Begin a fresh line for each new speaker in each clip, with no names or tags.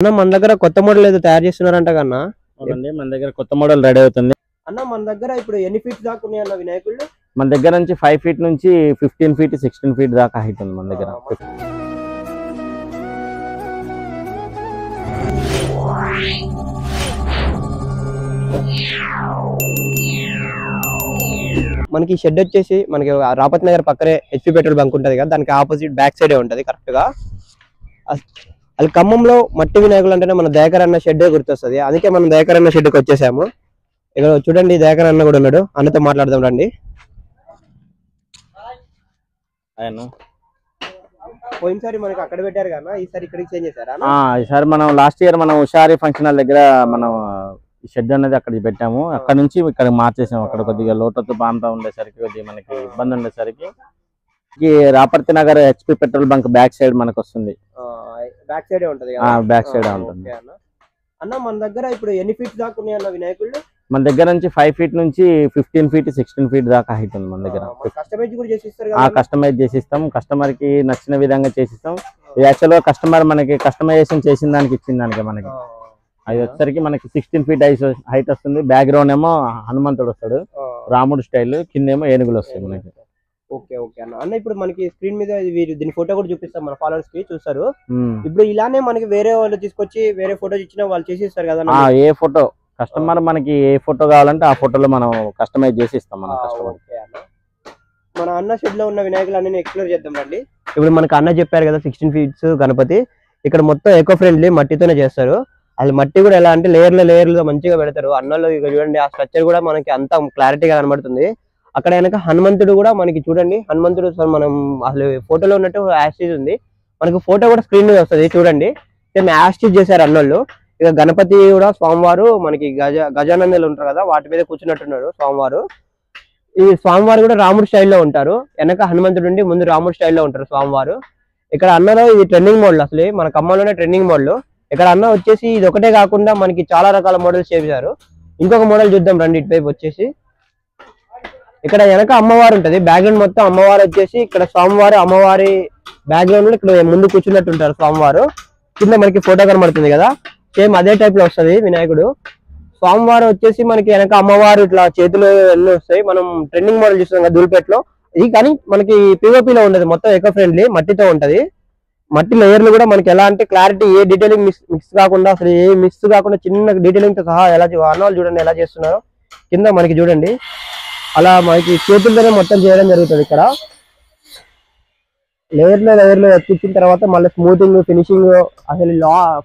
అన్న మన దగ్గర కొత్త మోడల్ ఏదో తయారు చేస్తున్నారంట కన్నా.
అవునండి, మన దగ్గర కొత్త మోడల్ రెడీ అవుతుంది.
అన్న మన దగ్గర ఇప్పుడు ఎన్ని ఫీట్స్ దాకా ఉన్నాయి అన్న వినాయకుళ్ళు?
మన దగ్గర నుంచి 5 ఫీట్ నుంచి 15 ఫీట్ 16 ఫీట్ దాకా హైట్ ఉంది మన దగ్గర.
మనకి షెడ్ వచ్చేసి మనకి రాపత్ నగర్ పక్కనే హెచ్పి పెట్రోల్ బంక్ ఉంటది కదా, దానికి ఆపోజిట్ బ్యాక్ సైడే ఉంటది కరెక్ట్ గా. అది ఖమ్మంలో మట్టి వినాయకులు అంటేనే మన దయాకర్ అన్న షెడ్ గుర్తొస్తుంది. అందుకే మనం దయాకర్ అన్న షెడ్కి వచ్చేసాము. ఇక్కడ చూడండి దయాకర్ అన్న కూడా ఉన్నాడు, అన్నతో మాట్లాడదాం రండి. పోయినసారి మనకి అక్కడ పెట్టారు కదా, ఈసారి ఇక్కడికి చేంజ్ చేశారా?
ఈసారి మనం లాస్ట్ ఇయర్ మనం హుషారి ఫంక్షన్ హాల్ దగ్గర మనం షెడ్ అనేది అక్కడికి పెట్టాము. అక్కడ నుంచి ఇక్కడ మార్చేసాము. అక్కడ కొద్దిగా లోతట్టు ప్రాంతం ఉండేసరికి కొద్దిగా మనకి ఇబ్బంది ఉండేసరికి Raparthi Nagar HP petrol bunk back side మనకు వస్తుంది.
బ్యాక్ సైడ్ ఉంటది.
బ్యాక్ సైడ్ ఉంటుంది.
అన్న మన దగ్గర ఇప్పుడు ఎన్ని ఫీట్ దాకా ఉన్నాయి అన్న వినాయకుళ్ళు?
మన దగ్గర నుంచి 5 ఫీట్ నుంచి 15 ఫీట్ 16 ఫీట్ దాకా హైట్ ఉంది మన దగ్గర.
కస్టమైజ్ కూడా చేసిస్తారు కదా?
కస్టమైజ్ చేసిస్తాం, కస్టమర్ కి నచ్చిన విధంగా చేసిస్తాం. యాక్చువల్ గా కస్టమర్ మనకి కస్టమైజేషన్ చేసిన దానికి ఇచ్చిన దానికి మనకి అది వచ్చేసరికి మనకి 16 ఫీట్ హైట్ వస్తుంది. బ్యాక్గ్రౌండ్ ఏమో హనుమంతుడు వస్తాడు, రాముడు స్టైల్, కింద ఏమో ఏనుగులు వస్తాయి మనకి.
ఓకే ఓకే అన్న. అన్న ఇప్పుడు మనకి స్క్రీన్ మీద దీని ఫోటో కూడా చూపిస్తాం, మన ఫాలోవర్స్ కి చూస్తారు. ఇప్పుడు ఇలానే మనకి వేరే వాళ్ళు తీసుకొచ్చి వేరే ఫోటో ఇచ్చినా వాళ్ళు చేసిస్తారు కదా?
ఏ ఫోటో కస్టమర్ మనకి ఏ ఫోటో కావాలంటే ఆ ఫోటోలో మనం కస్టమైజ్ చేసి ఇస్తాం మన కస్టమర్.
మన అన్న షెడ్ లో ఉన్న వినాయకులు అన్ని ఎక్స్ప్లోర్ చేద్దాం రండి. ఇప్పుడు మనకి అన్న చెప్పారు కదా 16 ఫీట్స్ గణపతి. ఇక్కడ మొత్తం ఎకో ఫ్రెండ్లీ మట్టితోనే చేస్తారు. అది మట్టి కూడా ఎలా అంటే లేయర్లు మంచిగా పెడతారు. అన్నలో ఇక చూడండి ఆ స్ట్రక్చర్ కూడా మనకి అంత క్లారిటీగా కనబడుతుంది. అక్కడ వెనక హనుమంతుడు కూడా మనకి చూడండి, హనుమంతుడు మనం అసలు ఫోటోలో ఉన్నట్టు యాస్టీజ్ ఉంది. మనకి ఫోటో కూడా స్క్రీన్ మీద వస్తుంది చూడండి, సేమ్ యాస్టీజ్ చేశారు అన్నోళ్ళు. ఇక గణపతి కూడా స్వామివారు మనకి గజానందలు ఉంటారు కదా, వాటి మీద కూర్చున్నట్టున్నారు స్వామివారు. ఈ స్వామివారు కూడా రాముడు స్టైల్లో ఉంటారు, వెనక హనుమంతుడు ఉండి ముందు రాముడు స్టైల్లో ఉంటారు స్వామివారు. ఇక్కడ అన్నలో ఇది ట్రెండింగ్ మోడల్, అసలు మన ఖమ్మంలోనే ట్రెండింగ్ మోడల్. ఇక్కడ అన్న వచ్చేసి ఇది ఒకటే కాకుండా మనకి చాలా రకాల మోడల్స్ చేశారు. ఇంకొక మోడల్ చూద్దాం రండి. ఇటువైపు వచ్చేసి ఇక్కడ వెనక అమ్మవారు ఉంటది, బ్యాక్గ్రౌండ్ మొత్తం అమ్మవారు వచ్చేసి ఇక్కడ స్వామివారు అమ్మవారి బ్యాక్గ్రౌండ్ ఇక్కడ ముందు కూర్చున్నట్టు ఉంటారు స్వామివారు. కింద మనకి ఫోటో కనబడుతుంది కదా, సేమ్ అదే టైప్ లో వస్తుంది వినాయకుడు. స్వామివారు వచ్చేసి మనకి వెనక అమ్మవారు ఇట్లా చేతులు ఎన్ని వస్తాయి. మనం ట్రెండింగ్ మోడల్ చూస్తాం కదా దూల్పేటలో, ఇది కానీ మనకి పిఓపిలో ఉండదు, మొత్తం ఎకో ఫ్రెండ్లీ మట్టితో ఉంటది. మట్టి లేయర్లు కూడా మనకి ఎలా అంటే క్లారిటీ, ఏ డీటెయిలింగ్ మిక్స్ కాకుండా, అసలు ఏ మిక్స్ కాకుండా చిన్న డీటెయిలింగ్ తో సహా ఎలా అన్నవాళ్ళు చూడండి ఎలా చేస్తున్నారో. కింద మనకి చూడండి అలా మనకి చేతులతోనే మొత్తం చేయడం జరుగుతుంది. ఇక్కడ లేయర్లో ఎత్తిచ్చిన తర్వాత మళ్ళీ స్మూతింగ్, ఫినిషింగ్, అసలు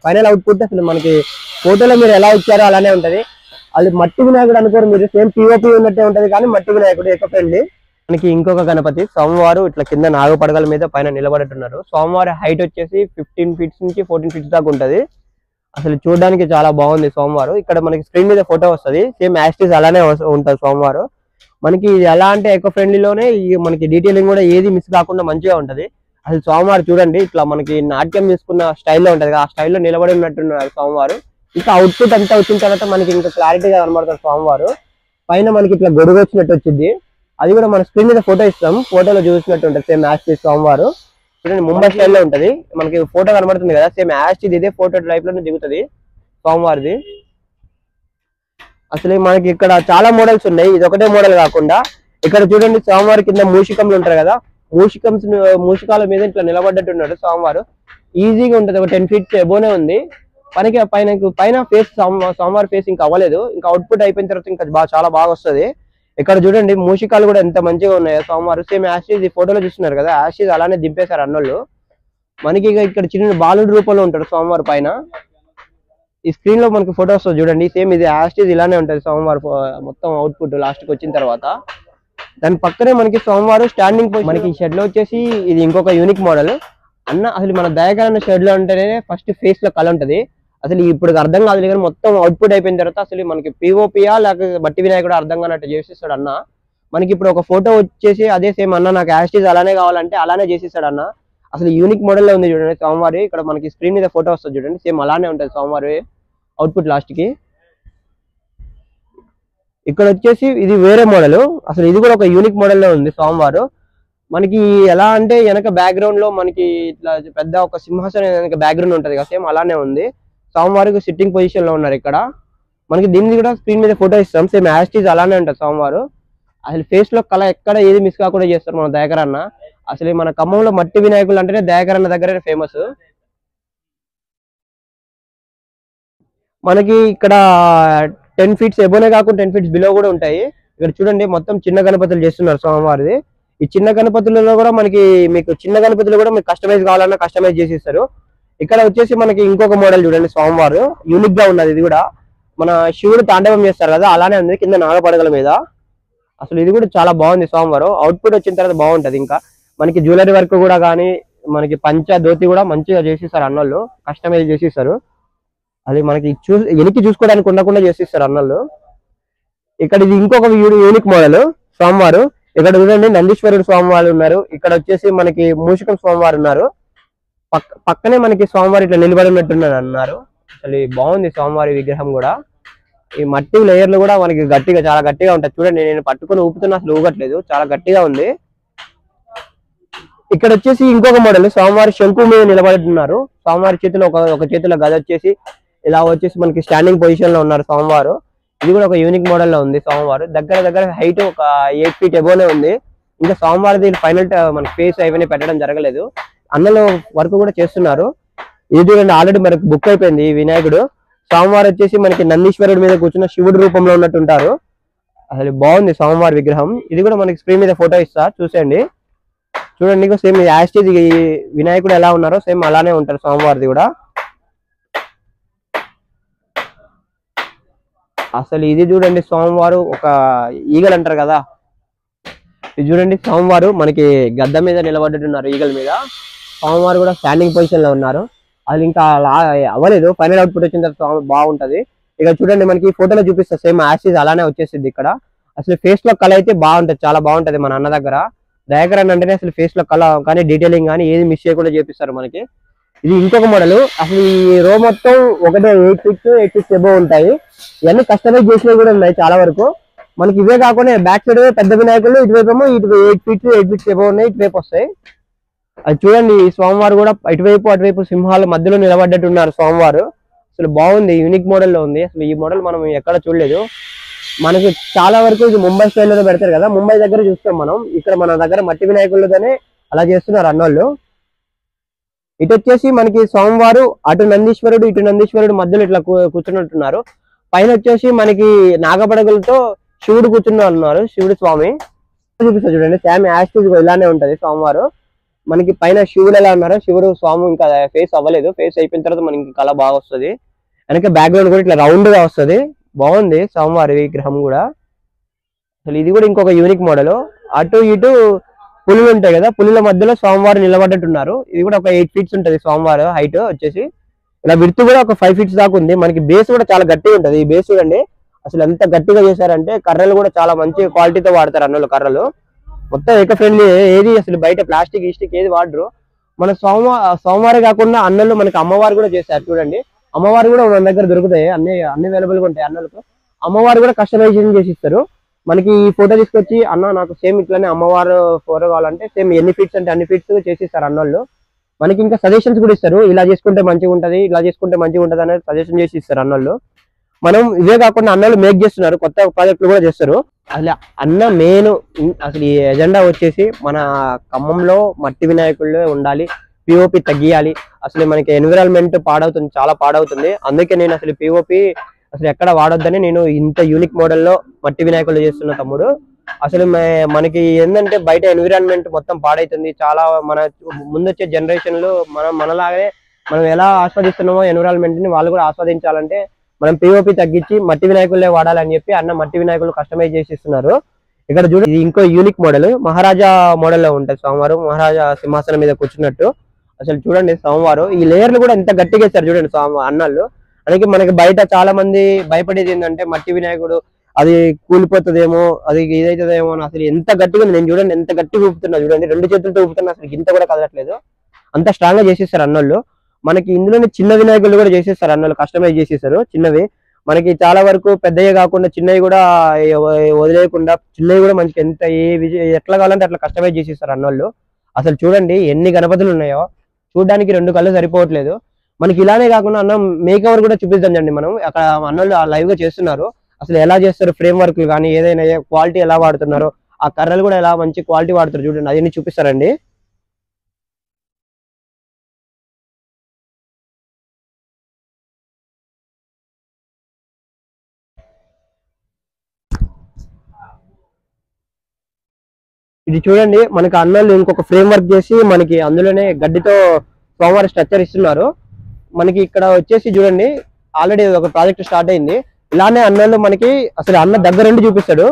ఫైనల్ అవుట్పుట్ అసలు మనకి ఫోటోలో మీరు ఎలా ఇచ్చారో అలానే ఉంటది. అది మట్టి వినాయకుడు అనుకోరు మీరు, సేమ్ పిఓపి ఉన్నట్టే ఉంటది కానీ మట్టి వినాయకుడు ఎకో ఫ్రెండ్లీ. మనకి ఇంకొక గణపతి స్వామివారు ఇట్లా కింద నాగపడగల మీద పైన నిలబడుతున్నారు. స్వామివారి హైట్ వచ్చేసి 15 ఫీట్స్ నుంచి 14 ఫీట్స్ దాకా ఉంటది. అసలు చూడడానికి చాలా బాగుంది స్వామివారు. ఇక్కడ మనకి స్క్రీన్ మీద ఫోటో వస్తుంది, సేమ్ యాస్టీస్ అలానే ఉంటుంది స్వామివారు. మనకి ఎలా అంటే ఎకో ఫ్రెండ్లీలోనే మనకి డీటెయిలింగ్ కూడా ఏది మిస్ కాకుండా మంచిగా ఉంటది. అసలు స్వామివారు చూడండి ఇట్లా మనకి నాట్యం తీసుకున్న స్టైల్లో ఉంటది, ఆ స్టైల్లో నిలబడి ఉన్నట్టున్నారు స్వామివారు. ఇంకా అవుట్పుట్ అంతా వచ్చిన తర్వాత మనకి ఇంకా క్లారిటీగా కనబడతారు స్వామివారు. పైన మనకి ఇట్లా గొడుగు వచ్చినట్టు వచ్చింది, అది కూడా మన స్క్రీన్ మీద ఫోటో ఇస్తాం, ఫోటోలో చూసినట్టు ఉంటుంది సేమ్ యాస్టీస్ స్వామివారు. చూడండి ముంబై స్టైల్లో ఉంటది, మనకి ఫోటో కనబడుతుంది కదా, సేమ్ యాస్టీస్ ఇదే ఫోటో టైప్ లోనే దిగుతుంది స్వామివారిది. అసలు మనకి ఇక్కడ చాలా మోడల్స్ ఉన్నాయి, ఇది ఒకటే మోడల్ కాకుండా ఇక్కడ చూడండి స్వామివారి కింద మూషికంలు ఉంటారు కదా, మూషికాల మీద ఇట్లా నిలబడ్డట్టున్నాడు స్వామివారు. ఈజీగా ఉంటది, ఒక 10 ఫీట్స్ ఎబోనే ఉంది. పైన ఫేస్ స్వామివారి ఫేస్ ఇంకా అవ్వలేదు, ఇంకా అవుట్పుట్ అయిపోయిన తర్వాత ఇంకా చాలా బాగా వస్తుంది. ఇక్కడ చూడండి మూషికాలు కూడా ఎంత మంచిగా ఉన్నాయో స్వామివారు. సేమ్ యాషీజ్ ఈ ఫోటోలో చూస్తున్నారు కదా, యాషీజ్ అలానే దింపేశారు అన్నోళ్ళు. మనకి ఇక్కడ చిన్న బాలుడి రూపంలో ఉంటాడు స్వామివారి పైన. ఈ స్క్రీన్ లో మనకి ఫోటో వస్తుంది చూడండి, సేమ్ ఇది యాస్టీజ్ ఇలానే ఉంటది స్వామివారు మొత్తం అవుట్పుట్ లాస్ట్ కి వచ్చిన తర్వాత. దాని పక్కనే మనకి స్వామివారు స్టాండింగ్ మనకి షెడ్ లో వచ్చేసి ఇది ఇంకొక యూనిక్ మోడల్. అన్న అసలు మన దయాకర్ అన్న షెడ్ లో ఉంటేనే ఫస్ట్ ఫేస్ లో కళ ఉంటది. అసలు ఇప్పుడు అర్థం కాదు కానీ మొత్తం అవుట్పుట్ అయిపోయిన తర్వాత అసలు మనకి పిఓపియా లేకపోతే బట్టి వినాయకుడు అర్థం కానట్టు చేసిస్తాడు అన్న. మనకి ఇప్పుడు ఒక ఫోటో వచ్చేసి అదే సేమ్ అన్న నాకు యాస్టీజ్ అలానే కావాలంటే అలానే చేసిస్తాడు అన్న. అసలు యూనిక్ మోడల్ లో ఉంది చూడండి స్వామివారి. ఇక్కడ మనకి స్క్రీన్ మీద ఫోటో వస్తుంది చూడండి, సేమ్ అలానే ఉంటుంది స్వామివారి అవుట్పుట్ లాస్ట్ కి. ఇక్కడ వచ్చేసి ఇది వేరే మోడల్, అసలు ఇది కూడా ఒక యూనిక్ మోడల్ లో ఉంది స్వామివారు. మనకి ఎలా అంటే వెనక బ్యాక్గ్రౌండ్ లో మనకి ఇట్లా పెద్ద ఒక సింహాసనం వెనక బ్యాక్గ్రౌండ్ ఉంటది కదా, సేమ్ అలానే ఉంది. స్వామివారికి సిట్టింగ్ పొజిషన్ లో ఉన్నారు ఇక్కడ. మనకి దీన్ని కూడా స్క్రీన్ మీద ఫోటో ఇస్తాం, సేమ్ యాస్టీజ్ అలానే ఉంటుంది స్వామివారు. అసలు ఫేస్ లో కళ ఎక్కడ ఏది మిస్ కాకుండా చేస్తారు మన దయాకర్ అన్న. అసలు మన ఖమ్మంలో మట్టి వినాయకులు అంటేనే దయాకర్ అన్న దగ్గర ఫేమస్. మనకి ఇక్కడ 10 feet ఎబోనే కాకుండా 10 feet బిలో కూడా ఉంటాయి. ఇక్కడ చూడండి మొత్తం చిన్న గణపతులు చేస్తున్నారు స్వామివారిది. ఈ చిన్న గణపతులలో కూడా మీకు చిన్న గణపతులు కూడా మీకు కస్టమైజ్ కావాలన్నా కస్టమైజ్ చేసి ఇస్తారు. ఇక్కడ వచ్చేసి మనకి ఇంకొక మోడల్ చూడండి స్వామివారు, యూనిక్ గా ఉన్నది. ఇది కూడా మన శివుడు తాండవం చేస్తారు కదా అలానే ఉంది, కింద నాగపడగల మీద. అసలు ఇది కూడా చాలా బాగుంది స్వామివారు. అవుట్పుట్ వచ్చిన తర్వాత బాగుంటది. ఇంకా మనకి జ్యువెలరీ వర్క్ కూడా కానీ మనకి పంచ ధోతి కూడా మంచిగా చేసిస్తారు అన్నోళ్ళు, కస్టమైజ్ చేసిస్తారు. అది మనకి వెనక్కి చూసుకోవడానికి ఉండకుండా చేసిస్తారు అన్నోళ్ళు. ఇక్కడ ఇది ఇంకొక యూనిక్ మోడల్ స్వామివారు. ఇక్కడ చూడండి నందీశ్వరుడు స్వామివారు ఉన్నారు, ఇక్కడ వచ్చేసి మనకి మూషికం స్వామివారు ఉన్నారు. పక్కనే మనకి స్వామివారు ఇట్లా నిలబడి ఉన్నట్టున్నారు అన్నారు. అసలు బాగుంది స్వామివారి విగ్రహం కూడా. ఈ మట్టి లేయర్లు కూడా మనకి గట్టిగా చాలా గట్టిగా ఉంటాయి. చూడండి నేను పట్టుకుని ఊపుతున్నా, అసలు ఊగట్లేదు, చాలా గట్టిగా ఉంది. ఇక్కడ వచ్చేసి ఇంకొక మోడల్ స్వామివారి శంకు మీద నిలబడుతున్నారు. స్వామివారి చేతిలో ఒక చేతిలో గద వచ్చేసి ఇలా వచ్చేసి మనకి స్టాండింగ్ పొజిషన్ లో ఉన్నారు స్వామివారు. ఇది కూడా ఒక యూనిక్ మోడల్ లో ఉంది స్వామివారు. దగ్గర హైట్ ఒక 8 feet ఎబోనే ఉంది. ఇంకా స్వామివారిది ఫైనల్ మన ఫేస్ అవన్నీ పెట్టడం జరగలేదు, అన్నలో వర్క్ కూడా చేస్తున్నారు. ఇది చూడండి ఆల్రెడీ మనకు బుక్ అయిపోయింది. ఈ వినాయకుడు స్వామివారు వచ్చేసి మనకి నందీశ్వరుడి మీద కూర్చున్న శివుడి రూపంలో ఉన్నట్టు ఉంటారు. అసలు బాగుంది స్వామివారి విగ్రహం. ఇది కూడా మనకి స్క్రీన్ మీద ఫోటో ఇస్తా చూసేయండి. చూడండి సేమ్ యాస్టేజ్ వినాయకుడు ఎలా ఉన్నారో సేమ్ అలానే ఉంటారు స్వామివారిది కూడా. అసలు ఇది చూడండి స్వామివారు ఒక ఈగలు అంటారు కదా, ఇది చూడండి స్వామివారు మనకి గద్ద మీద నిలబడ్డట్టున్నారు ఈగల మీద. స్వామివారు కూడా స్టాండింగ్ పొజిషన్ లో ఉన్నారు. అది ఇంకా అవ్వలేదు, ఫైనల్ అవుట్పుట్ వచ్చిన తర్వాత బాగుంటది. ఇక చూడండి మనకి ఫోటోలో చూపిస్తా సేమ్ యాస్టేజ్ అలానే వచ్చేసింది ఇక్కడ. అసలు ఫేస్ లో కళ అయితే బాగుంటది, చాలా బాగుంటది మన అన్న దగ్గర. దయాకర్ అన్న అంటేనే అసలు ఫేస్ లో కళ కానీ డీటెయిలింగ్ కానీ ఏది మిస్ చేయకుండా చేపిస్తారు మనకి. ఇది ఇంకొక మోడల్. అసలు ఈ రో మొత్తం ఒకటే 8 feet ఎబో ఉంటాయి. ఇవన్నీ కస్టమైజ్ చేసినవి కూడా ఉన్నాయి చాలా వరకు. మనకి ఇవే కాకుండా బ్యాక్ సైడ్ పెద్ద వినాయకులు ఇటువైపు ఏమో 8 feet ఎబో ఉన్నాయి, ఇటువైపు వస్తాయి. అది చూడండి స్వామివారు కూడా ఇటువైపు అటువైపు సింహాల మధ్యలో నిలబడ్డట్టు ఉన్నారు స్వామివారు. అసలు బాగుంది, యూనిక్ మోడల్ లో ఉంది. అసలు ఈ మోడల్ మనం ఎక్కడ చూడలేదు. మనకి చాలా వరకు ఇది ముంబై స్టైల్లో పెడతారు కదా, ముంబై దగ్గర చూస్తాం మనం. ఇక్కడ మన దగ్గర మట్టి వినాయకులతోనే అలా చేస్తున్నారు అన్నోళ్ళు. ఇటు వచ్చేసి మనకి స్వామివారు అటు నందీశ్వరుడు ఇటు నందీశ్వరుడు మధ్యలో ఇట్లా కూర్చున్నట్టున్నారు. పైన వచ్చేసి మనకి నాగపడగలతో శివుడు కూర్చున్నారు, శివుడు స్వామి చూపిస్తా చూడండి. సేమ్ యాస్టేజ్ ఇలానే ఉంటది స్వామివారు. మనకి పైన శివుడు ఎలా ఉన్నారు, శివుడు స్వామి ఇంకా ఫేస్ అవ్వలేదు, ఫేస్ అయిపోయిన తర్వాత మనకి కళ బాగా వస్తుంది. వెనక బ్యాక్గ్రౌండ్ కూడా ఇట్లా రౌండ్ గా వస్తుంది, బాగుంది స్వామివారి విగ్రహం కూడా. అసలు ఇది కూడా ఇంకొక యూనిక్ మోడల్. అటు ఇటు పులులు ఉంటాయి కదా, పులుల మధ్యలో స్వామివారు నిలబడ్డట్టున్నారు. ఇది కూడా ఒక 8 feet ఉంటది స్వామివారు హైట్ వచ్చేసి. ఇలా విడ్త్ కూడా ఒక 5 feet దాకా ఉంది. మనకి బేస్ కూడా చాలా గట్టిగా ఉంటది. ఈ బేస్ చూడండి అసలు ఎంత గట్టిగా చేశారంటే, కర్రలు కూడా చాలా మంచి క్వాలిటీతో వాడతారు అన్నోళ్ళు కర్రలు. మొత్తం ఎకో ఫ్రెండ్లీ, ఏది అసలు బయట ప్లాస్టిక్ ఈస్టిక్ ఏది వాడరు. మన స్వామివారి కాకుండా అన్నలు మనకి అమ్మవారు కూడా చేశారు చూడండి. అమ్మవారు కూడా మన దగ్గర దొరుకుతాయి, అన్ని అవైలబుల్ గా ఉంటాయి అన్నలకు. అమ్మవారు కూడా కస్టమైజేషన్ చేసి ఇస్తారు. మనకి ఈ ఫోటో తీసుకొచ్చి అన్న నాకు సేమ్ ఇట్లానే అమ్మవారు ఫోటో కావాలంటే సేమ్ ఎన్ని ఫీట్స్ అంటే అన్ని ఫీట్స్ చేసిస్తారు అన్నోళ్ళు. మనకి ఇంకా సజెషన్స్ కూడా ఇస్తారు, ఇలా చేసుకుంటే మంచిగా ఉంటది, ఇలా చేసుకుంటే మంచిగా ఉంటది అనేది సజెషన్ చేసి ఇస్తారు అన్నోళ్ళు. మనం ఇవే కాకుండా అన్నోళ్ళు మేక్ చేస్తున్నారు, కొత్త ప్రాజెక్టులు కూడా చేస్తారు. అసలు అన్న మెయిన్ అసలు ఈ ఎజెండా వచ్చేసి మన ఖమ్మంలో మట్టి వినాయకుల్లో ఉండాలి, పిఓపి తగ్గియాలి. అసలు మనకి ఎన్విరాన్మెంట్ పాడవుతుంది, చాలా పాడవుతుంది. అందుకే నేను అసలు పిఓపి అసలు ఎక్కడ వాడొద్దని నేను ఇంత యూనిక్ మోడల్లో మట్టి వినాయకులు చేస్తున్న తమ్ముడు. అసలు మనకి ఏంటంటే బయట ఎన్విరాన్మెంట్ మొత్తం పాడైతుంది చాలా. మన ముందొచ్చే జనరేషన్లు మనలాగే మనం ఎలా ఆస్వాదిస్తున్నామో ఎన్విరాన్మెంట్ ని వాళ్ళు కూడా ఆస్వాదించాలంటే మనం పిఓపి తగ్గించి మట్టి వినాయకులే వాడాలని చెప్పి అన్న మట్టి వినాయకులు కస్టమైజ్ చేసి ఇస్తున్నారు. ఇక్కడ చూడండి ఇది ఇంకో యూనిక్ మోడల్, మహారాజా మోడల్లో ఉంటుంది స్వామివారు, మహారాజా సింహాసనం మీద కూర్చున్నట్టు. అసలు చూడండి స్వామివారు ఈ లేయర్లు కూడా ఎంత గట్టిగా ఇస్తారు చూడండి అన్నళ్ళు. అందుకే మనకి బయట చాలా మంది భయపడేది ఏంటంటే మట్టి వినాయకుడు అది కూలిపోతుందేమో, అది ఇదైతుందేమో అని. అసలు ఎంత గట్టిగా నేను చూడండి, ఎంత గట్టిగా ఊపుతున్నా చూడండి, 2 చేతులతో ఊపుతున్నా, అసలు ఇంత కూడా కదలట్లేదు, అంత స్ట్రాంగ్ గా చేసేస్తారు అన్నోళ్ళు. మనకి ఇందులోనే చిన్న వినాయకులు కూడా చేసేస్తారు అన్నోళ్ళు, కస్టమైజ్ చేసేస్తారు చిన్నవి. మనకి చాలా వరకు పెద్దవి కాకుండా చిన్నవి కూడా వదిలేయకుండా చిన్నవి కూడా మనకి ఎంత ఎట్లా కావాలంటే అట్లా కస్టమైజ్ చేసేస్తారు అన్నోళ్ళు. అసలు చూడండి ఎన్ని గణపతులు ఉన్నాయో, చూడడానికి 2 కళ్ళు సరిపోవట్లేదు. మనకి ఇలానే కాకుండా అన్న మేక్ ఓవర్ కూడా చూపిద్దాం మనం. అక్కడ అన్నలు లైవ్ గా చేస్తున్నారు, అసలు ఎలా చేస్తారు ఫ్రేమ్ వర్క్లు కానీ ఏదైనా క్వాలిటీ ఎలా వాడుతున్నారో, ఆ కర్రలు కూడా ఎలా మంచి క్వాలిటీ వాడుతారు చూడండి, అవన్నీ చూపిస్తారండి. ఇది చూడండి మనకి అన్నలు ఇంకొక ఫ్రేమ్ వర్క్ చేసి మనకి అందులోనే గడ్డితో సోమవారం స్ట్రక్చర్ ఇస్తున్నారు. మనకి ఇక్కడ వచ్చేసి చూడండి ఆల్రెడీ ఒక ప్రాజెక్ట్ స్టార్ట్ అయింది. ఇలానే అన్నలు మనకి అసలు అన్న దగ్గరుండి చూపిస్తాడు.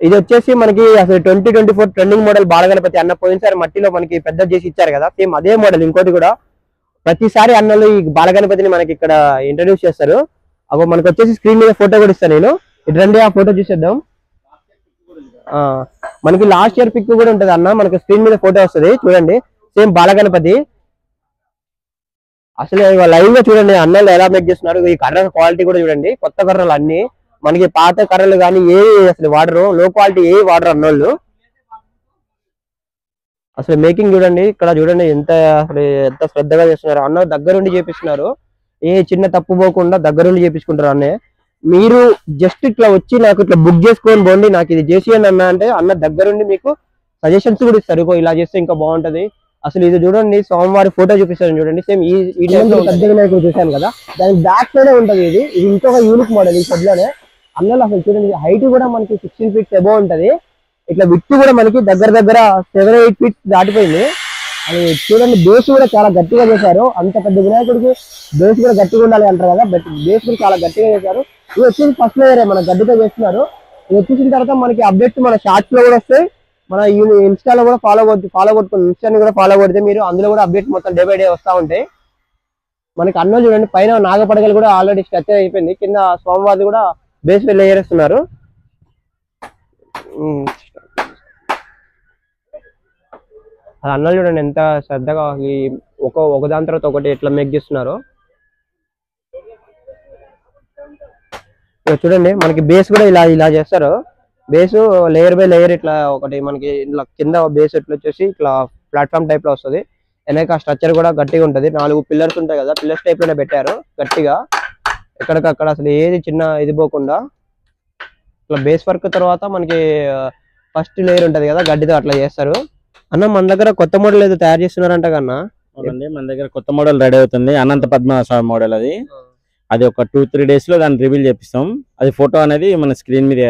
ఇది వచ్చేసి మనకి అసలు 2024 ట్రెండింగ్ మోడల్ బాలగణపతి అన్న పోయినసారి మట్టిలో మనకి పెద్ద చేసి ఇచ్చారు కదా, సేమ్ అదే మోడల్ ఇంకోటి కూడా. ప్రతిసారి అన్నలు ఈ బాలగణపతిని మనకి ఇక్కడ ఇంట్రడ్యూస్ చేస్తారు. అప్పుడు మనకి వచ్చేసి స్క్రీన్ మీద ఫోటో కూడా ఇస్తాను నేను, ఇటు రండి ఆ ఫోటో చూసేద్దాం. మనకి లాస్ట్ ఇయర్ పిక్ కూడా ఉంటది అన్న, మనకి స్క్రీన్ మీద ఫోటో వస్తుంది చూడండి, సేమ్ బాలగణపతి. అసలు లైవ్ గా చూడండి అన్నలు ఎలా మేక్ చేస్తున్నారు. ఈ కర్ర క్వాలిటీ కూడా చూడండి, కొత్త కర్రలు అన్ని, మనకి పాత కర్రలు కానీ ఏ అసలు వాడరు, లో క్వాలిటీ ఏ వాడరు అన్నోళ్ళు. అసలు మేకింగ్ చూడండి, ఇక్కడ చూడండి ఎంత అసలు ఎంత శ్రద్ధగా చేస్తున్నారు అన్న, దగ్గరుండి చేపిస్తున్నారు. ఏ చిన్న తప్పు పోకుండా దగ్గరుండి చేపించుకుంటారు అన్నే. మీరు జస్ట్ ఇట్లా వచ్చి నాకు ఇట్లా బుక్ చేసుకొని పోండి, నాకు ఇది చేసేయండి అన్న అంటే అన్న దగ్గరుండి మీకు సజెషన్స్ కూడా ఇస్తారు, ఇలా చేస్తే ఇంకా బాగుంటది. అసలు ఇది చూడండి సోమవారి ఫోటో చూపిస్తాను చూడండి, సేమ్ ఈ పెద్ద వినాయకుడు చూశాను కదా, దానికి బ్యాక్ సైడ్ ఉంటది. ఇది ఇంకొక యూనిక్ మోడల్ ఈ షెడ్లోనే. అన్నలు అసలు చూడండి హైట్ కూడా మనకి 16 feet అబోవ్ ఉంటది. ఇట్లా విడ్త్ కూడా మనకి దగ్గర 7-8 feet దాటిపోయింది. అది చూడండి బేస్ కూడా చాలా గట్టిగా చేశారు. అంత పెద్ద వినాయకుడికి బేస్ కూడా గట్టిగా ఉండాలి అంటారు కదా, బట్ బేస్ కూడా చాలా గట్టిగా చేశారు. ఇది వచ్చేసి ఫస్ట్ లేయరే మన గడ్డితో చేస్తున్నారు. ఇది వచ్చేసిన తర్వాత మనకి అప్డేట్స్ మన షార్ట్స్ లో కూడా వస్తాయి, మన ఇన్స్టాలో కూడా ఫాలో కొట్టుకుని ఇన్స్టాని కూడా ఫాలో కొడితే మీరు అందులో కూడా అప్డేట్ మొత్తం డే బై డే వస్తూ ఉంటాయి. మనకి అన్నో చూడండి పైన నాగపడగలు కూడా ఆల్రెడీ స్ట్రక్చర్ అయిపోయింది, కింద సోమవారి కూడా బేస్ లేయర్ వేస్తున్నారు. అది అన్నలు చూడండి ఎంత శ్రద్ధగా ఈ ఒక దాని తర్వాత ఒకటి ఎట్లా మేక్ చేస్తున్నారు. చూడండి మనకి బేస్ కూడా ఇలా చేస్తారు. బేస్ లేయర్ బై లేయర్ ఇట్లా ఒకటి మనకి ఇట్లా కింద బేస్ ఇట్లా వచ్చేసి ఇట్లా ప్లాట్ఫామ్ టైప్ లో వస్తుంది. వెనక స్ట్రక్చర్ కూడా గట్టిగా ఉంటది. 4 పిల్లర్స్ ఉంటాయి కదా, పిల్లర్స్ టైప్ లోనే పెట్టారు గట్టిగా, ఎక్కడికక్కడ అసలు ఏది చిన్న ఇది పోకుండా. ఇట్లా బేస్ వర్క్ తర్వాత మనకి ఫస్ట్ లేయర్ ఉంటది కదా గడ్డితో అట్లా చేస్తారు. అన్న మన దగ్గర కొత్త మోడల్ ఏదో తయారు చేస్తున్నారంట కన్నా.
అవునండి, మన దగ్గర కొత్త మోడల్ రెడీ అవుతుంది, అనంత పద్మనాభ మోడల్. అది ఒక 2-3 days లో దాన్ని రివీల్ చేపిస్తాం. అది ఫోటో అనేది మన స్క్రీన్ మీద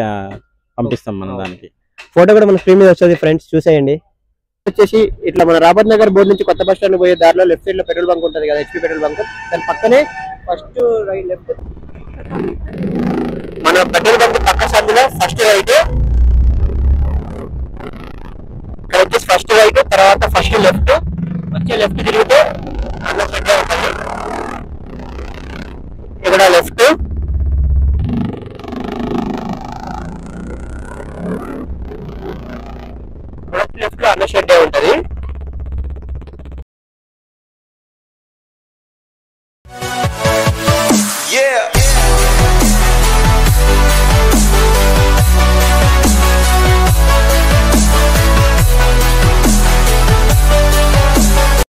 పంపిస్తాం. మనం దానికి
ఫోటో కూడా మన స్క్రీన్ మీద వస్తుంది ఫ్రెండ్స్, చూసేయండి. వచ్చేసి ఇట్లా మన రాబత్ నగర్ బోర్డు నుంచి కొత్త బస్ స్టాండ్ పోయే దారిలో లెఫ్ట్ సైడ్ లో పెట్రోల్ బంక్ ఉంటుంది కదా, హెచ్పీ పెట్రోల్ బంక్, దాని పక్కనే ఫస్ట్ రైట్ లెఫ్ట్, మన పెట్రోల్ బంక్ పక్క సందులో ఫస్ట్ రైట్, ఇక్కడ వచ్చేసి ఫస్ట్ రైట్, తర్వాత ఫస్ట్ లెఫ్ట్, వచ్చే లెఫ్ట్ తిరిగితే ఇక్కడ లెఫ్ట్, లెఫ్ట్ లో అన్న షెడ్ ఉంటది.